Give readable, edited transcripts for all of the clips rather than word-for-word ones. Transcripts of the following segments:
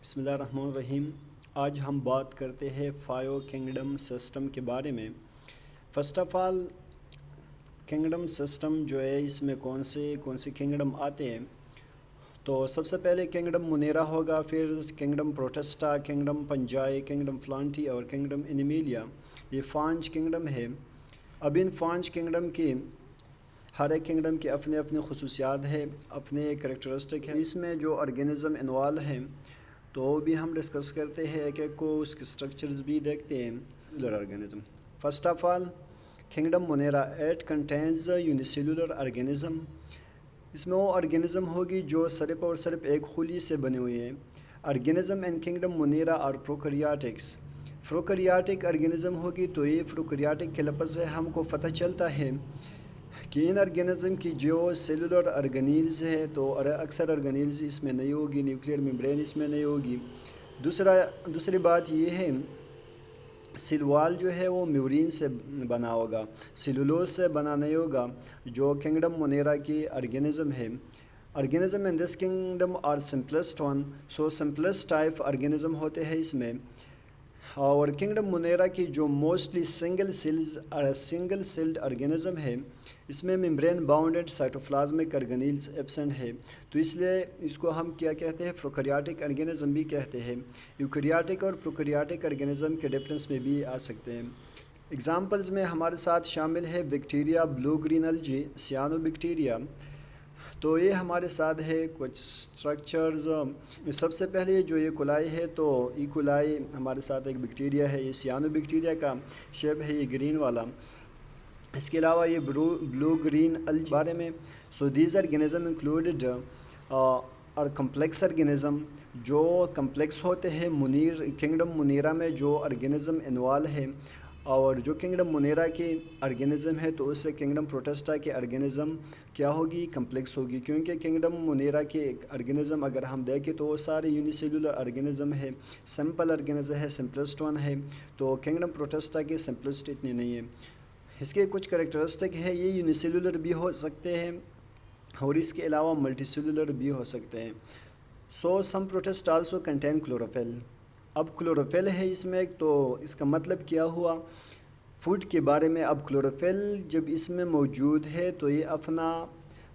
بسم اللہ الرحمن الرحیم۔ آج ہم بات کرتے ہیں فائیو کنگڈم سسٹم کے بارے میں۔ First of all kingdom system جو ہے اس میں کون سے کنگڈم آتے ہیں، تو سب سے پہلے کنگڈم منیرا ہوگا، پھر کنگڈم پروٹسٹا، کنگڈم پنجائی، کنگڈم فلانٹی اور کنگڈم انیمیلیا۔ یہ 5 کنگڈم ہے۔ اب ان 5 کنگڈم کی ہر ایک کنگڈم کے اپنے اپنے خصوصیات ہیں، اپنے کریکٹرسٹک ہیں۔ اس میں جو آرگینزم انوالو ہیں تو وہ بھی ہم ڈسکس کرتے ہیں، ایک ایک کو اس کے سٹرکچرز بھی دیکھتے ہیں۔ Organism first of all kingdom Monera it contains unicellular organism. اس میں وہ آرگینزم ہوگی جو صرف اور صرف ایک خلی سے بنے ہوئے ہیں۔ آرگینزم ان کنگڈم منیرا اور پروکریاٹکس۔ پروکریاٹک آرگینزم ہوگی تو یہ پروکریاٹک کے لفظ سے ہم کو پتہ چلتا ہے کہ ان آرگینزم کی جو سیلولر آرگنیلز ہے تو اکثر آرگنیلز اس میں نہیں ہوگی، نیوکلیئر ممبرین اس میں نہیں ہوگی۔ دوسری بات یہ ہے سیل وال جو ہے وہ میورین سے بنا ہوگا، سیلولوز سے بنا نہیں ہوگا، جو کنگڈم منیرا کی آرگینزم ہے۔ Organism in this kingdom are simplest one, so simplest type organism ہوتے ہیں اس میں۔ اور کنگڈم منیرا کی جو موسٹلی سنگل سیلڈ آرگینزم ہے، اس میں membrane bounded cytoplasmic organelles absent ہے، تو اس لیے اس کو ہم کیا کہتے ہیں، پروکریاٹک آرگینزم بھی کہتے ہیں۔ یوکریاٹک اور پروکریاٹک آرگینزم کے ڈفرینس میں بھی آ سکتے ہیں۔ ایگزامپلز میں ہمارے ساتھ شامل ہے bacteria, blue green algae, cyanobacteria. تو یہ ہمارے ساتھ ہے کچھ سٹرکچرز۔ سب سے پہلے جو یہ کولائی ہے تو ای کولائی ہمارے ساتھ ایک بیکٹیریا ہے، یہ سیانو بیکٹیریا کا شیپ ہے، یہ گرین والا۔ اس کے علاوہ یہ بلو گرین الجی بارے میں، سو دیز آرگینزم انکلوڈڈ اور کمپلیکس آرگینزم جو کمپلیکس ہوتے ہیں کنگڈم منیرا میں جو آرگینزم انوالو ہے، اور جو کنگڈم منیرا کی آرگینزم ہے تو اس سے کنگڈم پروٹسٹا کی آرگینزم کیا ہوگی، کمپلیکس ہوگی، کیونکہ کنگڈم منیرا کے آرگینزم اگر ہم دیکھیں تو وہ سارے یونیسیلولر آرگینزم ہے، سمپل آرگینزم ہے، سمپلسٹ ون ہے، تو کنگڈم پروٹسٹا کے سمپلسٹ اتنی نہیں ہے۔ اس کے کچھ کریکٹرسٹک ہے، یہ یونیسیلولر بھی ہو سکتے ہیں اور اس کے علاوہ ملٹی سیلولر بھی ہو سکتے ہیں۔ سو سم پروٹسٹ آلسو کنٹین کلوروفل۔ اب کلوروفل ہے اس میں، تو اس کا مطلب کیا ہوا فوڈ کے بارے میں۔ اب کلوروفل جب اس میں موجود ہے تو یہ اپنا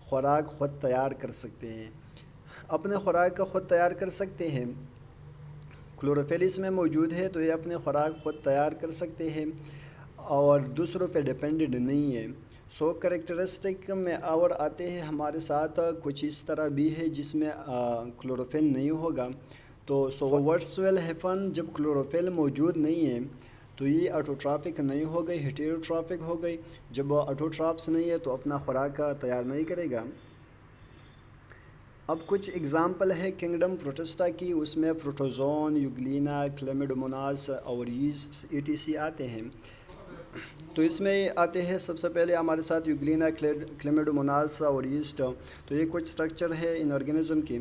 خوراک خود تیار کر سکتے ہیں، اپنے خوراک کا خود تیار کر سکتے ہیں۔ کلوروفل اس میں موجود ہے تو یہ اپنے خوراک خود تیار کر سکتے ہیں اور دوسروں پہ ڈیپینڈڈ نہیں ہے۔ سو کریکٹرسٹک میں اور آتے ہیں ہمارے ساتھ کچھ اس طرح بھی ہے جس میں کلوروفل نہیں ہوگا، تو سو واٹس ول ہیپن جب کلوروفل موجود نہیں ہے تو یہ آٹوٹرافک نہیں ہو گئی، ہیٹیروٹرافک ہو گئی۔ جب آٹوٹرافس نہیں ہے تو اپنا خوراک تیار نہیں کرے گا۔ اب کچھ اگزامپل ہے کنگڈم پروٹسٹا کی، اس میں پروٹوزون، یوگلینا، کلیمیڈوموناس اور یسٹ ETC آتے ہیں۔ تو اس میں آتے ہیں سب سے پہلے ہمارے ساتھ یوگلینا، کلیمیڈوموناس اور یسٹ، تو یہ کچھ سٹرکچر ہے ان آرگینزم کی۔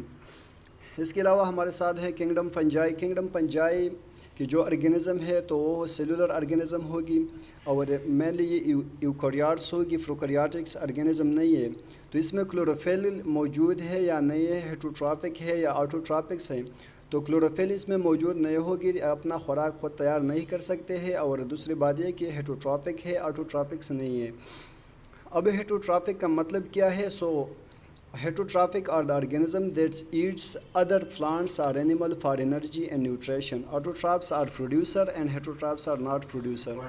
اس کے علاوہ ہمارے ساتھ ہے کنگڈم پنجائی۔ کنگڈم پنجائی کی جو آرگینزم ہے تو وہ سیلولر آرگینزم ہوگی اور مینلی یہ ایوکریاٹس ہوگی، پروکریاٹکس آرگینزم نہیں ہے۔ تو اس میں کلوروفل موجود ہے یا نہیں ہے، ہیٹروٹرافک ہے یا آٹوٹرافکس ہے، تو کلوروفل اس میں موجود نہیں ہوگی، اپنا خوراک خود تیار نہیں کر سکتے ہیں، اور دوسری بات یہ کہ ہیٹروٹرافک ہے، آٹوٹرافکس نہیں ہے۔ اب ہیٹروٹرافک کا مطلب کیا ہے؟ So heterotrophic are the organism that eats other plants اور animal for energy and nutrition. Autotrophs are producer and heterotrophs are not producer.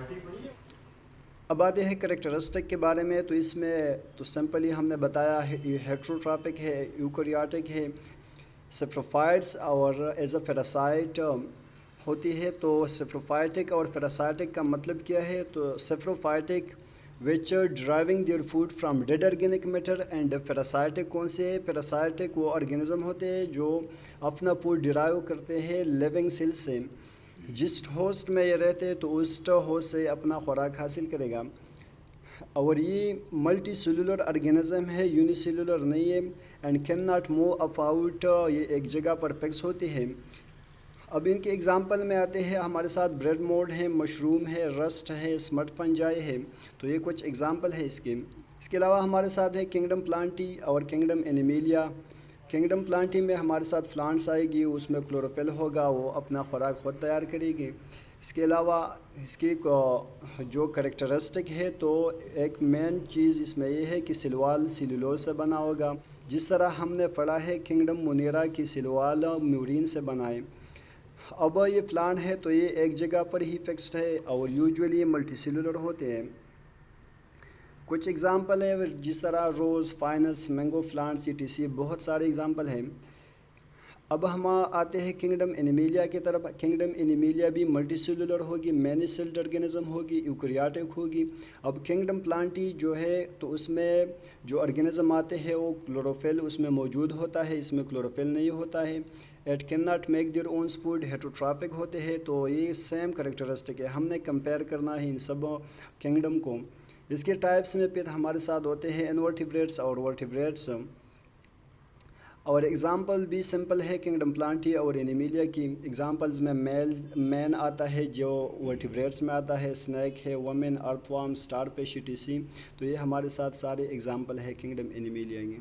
اب آتے ہیں کریکٹرسٹک کے بارے میں، تو اس میں تو سمپلی ہم نے بتایا ہے ہیٹروٹرافک ہے، ایوکریاٹک ہے، سیپروفائٹس اور ایز اے پیراسائٹ ہوتی ہے۔ تو سیپروفائٹک اور پیراسائٹک کا مطلب کیا ہے؟ تو saprophytic which driving their food from dead organic matter, and parasitic کون سے ہے؟ پیراسائٹک وہ آرگینزم ہوتے ہیں جو اپنا فوڈ ڈرائیو کرتے ہیں لیونگ سیل سے، جس ہوسٹ میں یہ رہتے ہیں تو اس ہوسٹ سے اپنا خوراک حاصل کرے گا، اور یہ ملٹی سیلولر آرگینزم ہے، یونی سیلولر نہیں ہے، and can not move about, یہ ایک جگہ پر فکس ہوتی ہے۔ اب ان کے ایگزامپل میں آتے ہیں ہمارے ساتھ بریڈ موڈ ہے، مشروم ہے، رسٹ ہے، اسمٹ فنجائی ہے، تو یہ کچھ ایگزامپل ہے اس کے۔ اس کے علاوہ ہمارے ساتھ ہے کنگڈم پلانٹی اور کنگڈم انیمیلیا۔ کنگڈم پلانٹی میں ہمارے ساتھ پلانٹس آئے گی، اس میں کلوروفل ہوگا، وہ اپنا خوراک خود تیار کرے گی۔ اس کے علاوہ اس کی جو کریکٹرسٹک ہے تو ایک مین چیز اس میں یہ ہے کہ سلوال سیلولوز سے بنا ہوگا، جس طرح ہم نے پڑھا ہے کنگڈم مونیرا کی سلوال میورین سے بنائے۔ اب یہ پلانٹ ہے تو یہ ایک جگہ پر ہی فکسڈ ہے اور یوجولی یہ ملٹی سیلولر ہوتے ہیں۔ کچھ اگزامپل ہے جس طرح روز، فائنس، مینگو پلانٹس ETC، بہت سارے اگزامپل ہیں۔ اب ہم آتے ہیں کنگڈم انیمیلیا کی طرف۔ کنگڈم انیمیلیا بھی ملٹی سیلولر ہوگی، مینی سیلڈ آرگینزم ہوگی، ایوکریاٹک ہوگی۔ اب کنگڈم پلانٹی جو ہے تو اس میں جو آرگینزم آتے ہیں وہ کلوروفل اس میں موجود ہوتا ہے، اس میں کلوروفل نہیں ہوتا ہے۔ It can not make their owns food, heterotrophic ہوتے ہیں، تو یہ سیم کریکٹرسٹک ہے، ہم نے کمپیئر کرنا ہے ان سب کنگڈم کو۔ اس کے ٹائپس میں پھر ہمارے ساتھ ہوتے ہیں انورٹیبریٹس اور ورٹیبریٹس، اور ایگزامپل بھی سمپل ہے کنگڈم پلانٹی اور انیمیلیا کی۔ ایگزامپلز میں مین آتا ہے جو ورٹیبریٹس میں آتا ہے، اسنیک ہے، وومن، ارتھ وارم، اسٹار فش ETC، تو یہ ہمارے ساتھ سارے ایگزامپل ہے کنگڈم انیمیلیا کی۔